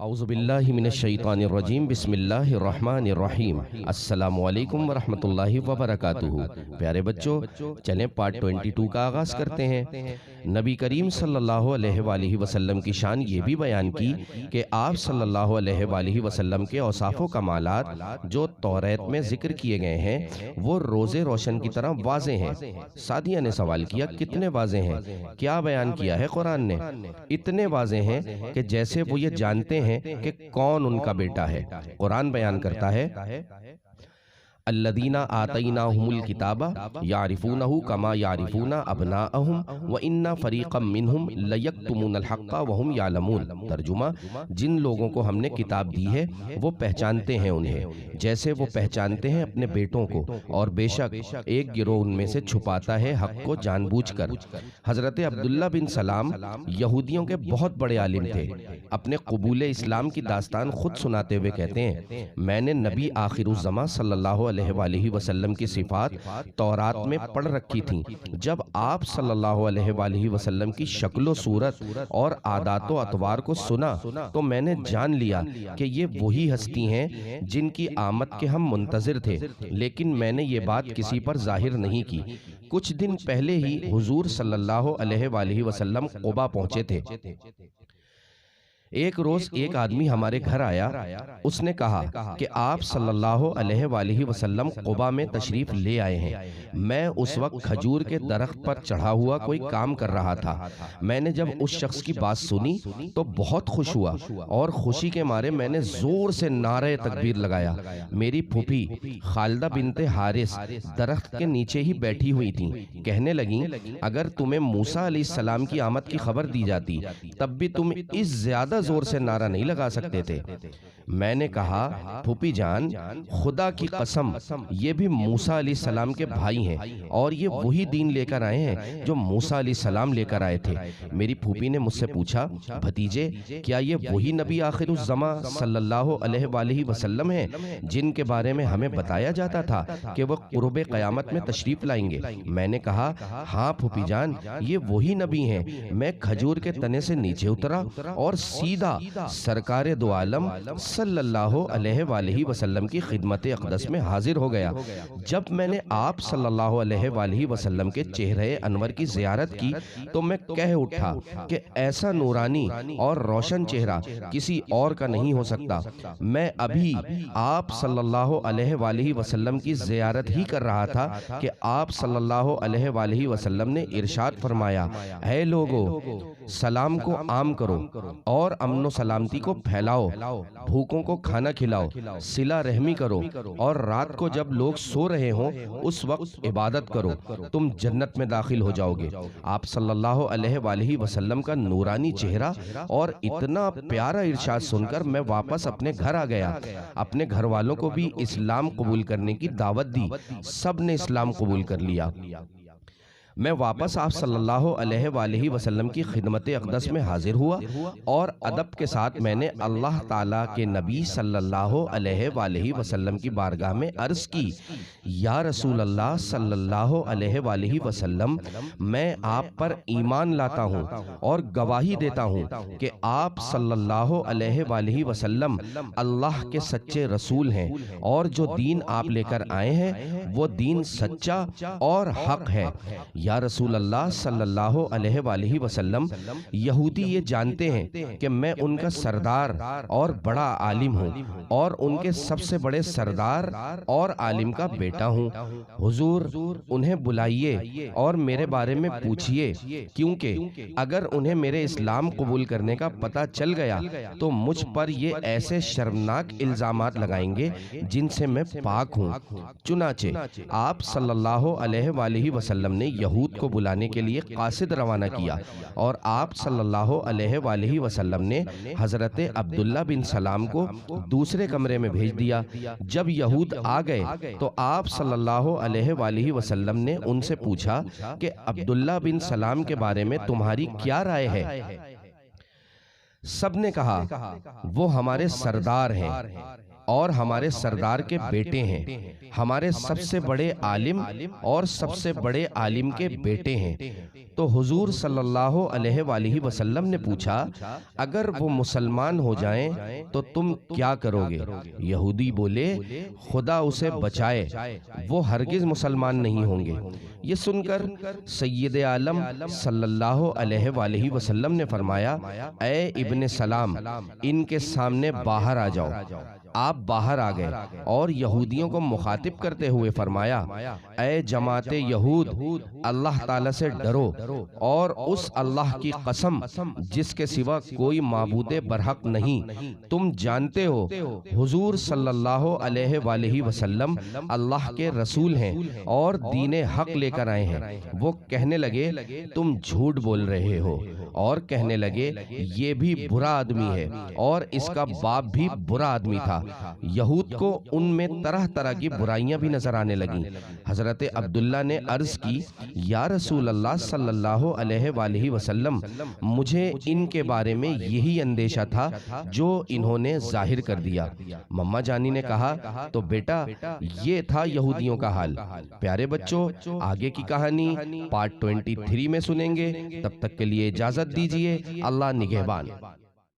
اعوذ باللہ من الشیطان الرجیم بسم اللہ الرحمن الرحیم السلام علیکم ورحمۃ اللہ وبرکاتہ۔ پیارے بچوں، چلیں پارٹ 22 کا آغاز کرتے ہیں۔ نبی کریم صلی اللہ علیہ وآلہ وسلم کی شان یہ بھی بیان کی کہ آپ صلی اللہ علیہ وآلہ وسلم کے اوصاف و کمالات جو توریت میں ذکر کیے گئے ہیں وہ روز روشن کی طرح واضح ہیں۔ سعدیہ نے سوال کیا کتنے واضح ہیں؟ کیا بیان کیا ہے قرآن نے؟ اتنے واضح ہیں کہ جیسے وہ یہ جانتے ہیں کہ کون ان کا بیٹا ہے۔ قرآن بیان کرتا ہے الذین آتیناہم الکتاب یعرفونہ کما یعرفون ابناءہم وان فریقا منہم لیکتمون الحق وہم یعلمون۔ ترجمہ، جن لوگوں کو ہم نے کتاب دی ہے وہ پہچانتے ہیں انہیں جیسے وہ پہچانتے ہیں اپنے بیٹوں کو، اور بے شک ایک گروہ ان میں سے چھپاتا ہے حق کو جان بوجھ کر۔ حضرت عبداللہ بن سلام یہودیوں کے بہت بڑے عالم تھے۔ اپنے قبول اسلام کی داستان خود سناتے ہوئے کہتے ہیں، میں نے نبی آخر الزماں صلی اللہ علیہ وآلہ وسلم کی صفات تورات میں پڑھ رکھی تھیں۔ جب آپ صلی اللہ علیہ وآلہ وسلم کی شکل و صورت اور عادات و اطوار کو سنا تو میں نے جان لیا کہ یہ وہی ہستی ہیں جن کی آمد کے ہم منتظر تھے، لیکن میں نے یہ بات کسی پر ظاہر نہیں کی۔ کچھ دن پہلے ہی حضور صلی اللہ علیہ وآلہ وسلم قباء پہنچے تھے۔ ایک روز ایک آدمی ہمارے گھر آیا، اس نے کہا کہ آپ صلی اللہ علیہ وآلہ وسلم قباء میں تشریف لے آئے ہیں۔ میں اس وقت کھجور کے درخت پر چڑھا ہوا کوئی کام کر رہا تھا۔ میں نے جب اس شخص کی بات سنی تو بہت خوش ہوا، اور خوشی کے مارے میں نے زور سے نعرہ تکبیر لگایا۔ میری پھوپھی خالدہ بنت حارث درخت کے نیچے ہی بیٹھی ہوئی تھیں۔ کہنے لگیں، اگر تمہیں موسیٰ علیہ السلام کی آمد کی خبر دی جاتی تب بھی تم اس زیادہ زور سے نعرہ نہیں لگا سکتے تھے۔ میں نے کہا، پھوپھی جان، خدا کی قسم یہ بھی موسیٰ علیہ السلام کے بھائی ہیں، اور یہ وہی دین لے کر آئے ہیں جو موسیٰ علیہ السلام لے کر آئے تھے۔ میری پھوپھی نے مجھ سے پوچھا، بھتیجے، کیا یہ وہی نبی آخر الزماں صلی اللہ علیہ وآلہ وسلم ہیں جن کے بارے میں ہمیں بتایا جاتا تھا کہ وہ قرب قیامت میں تشریف لائیں گے؟ میں نے کہا، ہاں پھوپھی جان، یہ وہی نبی ہیں۔ میں کھجور کے تنے سے نیچے اترا اور سیدھا سرکار دو عالم صلی اللہ علیہ وآلہ وسلم کی خدمت اقدس میں حاضر ہو گیا۔ جب میں نے آپ صلی اللہ علیہ وآلہ وسلم کے چہرے انور کی زیارت کی تو میں کہہ اٹھا کہ ایسا نورانی اور روشن چہرہ کسی اور کا نہیں ہو سکتا۔ میں ابھی آپ صلی اللہ علیہ وآلہ وسلم کی زیارت ہی کر رہا تھا کہ آپ صلی اللہ علیہ وآلہ وسلم نے ارشاد فرمایا، اے لوگو، سلام کو عام کرو اور امن و سلامتی کو پھیلاؤ، بھوکوں کو کھانا کھلاؤ، صلہ رحمی کرو، اور رات کو جب لوگ سو رہے ہوں اس وقت عبادت کرو، تم جنت میں داخل ہو جاؤ گے۔ آپ صلی اللہ علیہ وآلہ وسلم کا نورانی چہرہ اور اتنا پیارا ارشاد سن کر میں واپس اپنے گھر آ گیا۔ اپنے گھر والوں کو بھی اسلام قبول کرنے کی دعوت دی، سب نے اسلام قبول کر لیا۔ میں واپس آپ صلی اللہ علیہ وآلہ وسلم کی خدمت اقدس میں حاضر ہوا، اور ادب کے ساتھ میں نے اللہ تعالیٰ کے نبی صلی اللہ علیہ وآلہ وسلم کی بارگاہ میں عرض کی، یا رسول اللہ صلی اللہ علیہ وآلہ وسلم، میں آپ پر ایمان لاتا ہوں اور گواہی دیتا ہوں کہ آپ صلی اللہ علیہ وآلہ وسلم اللہ کے سچے رسول ہیں، اور جو دین آپ لے کر آئے ہیں وہ دین سچا اور حق ہے۔ یا رسول اللہ صلی اللہ علیہ وآلہ وسلم، یہودی یہ جانتے ہیں کہ میں ان کا سردار اور بڑا عالم ہوں، اور ان کے سب سے بڑے سردار اور عالم کا بیٹا ہوں۔ حضور انہیں بلائیے اور میرے بارے میں پوچھئے، کیونکہ اگر انہیں میرے اسلام قبول کرنے کا پتہ چل گیا تو مجھ پر یہ ایسے شرمناک الزامات لگائیں گے جن سے میں پاک ہوں۔ چنانچہ آپ صلی اللہ علیہ وآلہ وسلم نے یہود کو بلانے کے لیے قاصد روانہ کیا، اور آپ صلی اللہ علیہ وآلہ وسلم نے حضرت عبداللہ بن سلام کو دوسرے کمرے میں بھیج دیا۔ جب یہود آ گئے تو آپ صلی اللہ علیہ وآلہ وسلم نے ان سے پوچھا کہ عبداللہ بن سلام کے بارے میں تمہاری کیا رائے ہے؟ سب نے کہا، وہ ہمارے سردار ہیں اور ہمارے سردار کے بیٹے ہیں، ہمارے سب سے بڑے عالم اور سب سے بڑے عالم کے بیٹے ہیں۔ تو تو حضور صلی اللہ علیہ وآلہ وسلم نے پوچھا اگر وہ مسلمان ہو جائیں تو تم کیا کرو گے؟ یہودی بولے خدا اسے بچائے، وہ ہرگز مسلمان نہیں ہوں گے۔ یہ سن کر سید عالم صلی اللہ علیہ وآلہ وسلم نے فرمایا اے ابن سلام ان کے سامنے باہر آ جاؤ۔ آپ باہر آ گئے اور یہودیوں کو مخاطب کرتے ہوئے فرمایا اے جماعت یہود، اللہ تعالیٰ سے ڈرو اور اس اللہ کی قسم جس کے سوا کوئی معبود برحق نہیں، تم جانتے ہو حضور صلی اللہ علیہ وآلہ وسلم اللہ کے رسول ہیں اور دین حق لے کر آئے ہیں۔ وہ کہنے لگے تم جھوٹ بول رہے ہو، اور کہنے لگے یہ بھی برا آدمی ہے اور اس کا باپ بھی برا آدمی تھا۔ یہود کو ان میں طرح طرح کی برائیاں بھی نظر آنے لگیں۔ حضرت عبداللہ نے عرض کی یا رسول اللہ صلی اللہ علیہ وآلہ وسلم، مجھے ان کے بارے میں یہی اندیشہ تھا جو انہوں نے ظاہر کر دیا۔ مما جانی نے کہا تو بیٹا یہ تھا یہودیوں کا حال۔ پیارے بچوں، آگے کی کہانی پارٹ 23 میں سنیں گے، تب تک کے لیے اجازت دیجیے۔ اللہ نگہبان۔